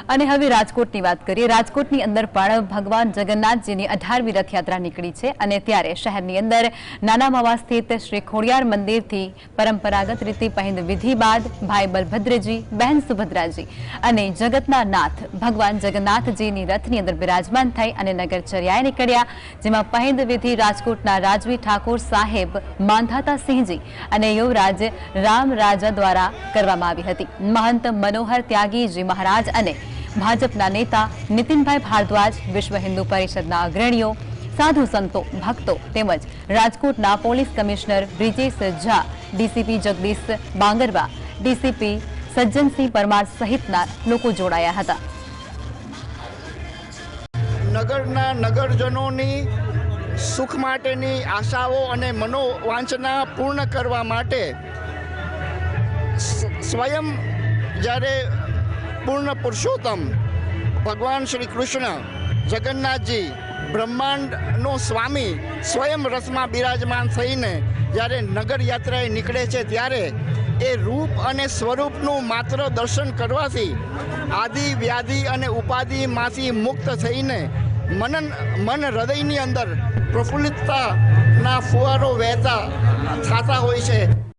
અને હવે રાજકોટની વાત કરીએ। રાજકોટની અંદર પણ ભગવાન જગન્નાથજીની 18મી રથયાત્રા નીકળી છે અને ત્યારે શહેરની અંદર નાના માવા સ્થિત શ્રી ખોડિયાર મંદિરથી પરંપરાગત રીતે પહિંદ વિધિ બાદ ભાઈ બલભદ્રજી, બહેન સુભદ્રાજી અને જગતના નાથ ભગવાન જગન્નાથજીની રથની અંદર બિરાજમાન થઈ અને નગરચર્યાએ નીકળ્યા, જેમાં પહિંદ વિધિ રાજકોટના રાજવી ઠાકોર સાહેબ માંધાતા સિંહજી અને યુવરાજ રામ રાજા દ્વારા કરવામાં આવી હતી। મહંત મનોહર ત્યાગીજી મહારાજ અને ભાજપના નેતા નીતિનભાઈ ભારદ્વાજ, વિશ્વ હિન્દુ પરિષદના અગ્રણીઓ, સાધુ સંતો, ભક્તો તેમજ રાજકોટના police commissioner Brijesh Jha, DCP Jagdish Bangarwa, DCP Sajjan Singh Parmar સહિતના લોકો જોડાયા હતા। નગરના નગરજનોની સુખ માટેની આશાઓ અને મનોવાંછના પૂર્ણ કરવા માટે સ્વયં જ્યારે પૂર્ણ પુરુષોત્તમ ભગવાન શ્રી કૃષ્ણ જગન્નાથજી બ્રહ્માંડનો સ્વામી સ્વયં રથમાં બિરાજમાન થઈને જ્યારે નગર યાત્રાએ નીકળે છે ત્યારે એ રૂપ અને સ્વરૂપનું માત્ર દર્શન કરવાથી આદિ વ્યાધિ અને ઉપાધિમાંથી મુક્ત થઈને મન હૃદયની અંદર પ્રફુલ્લિતતાના ફુવારો વહેતા થતા હોય છે।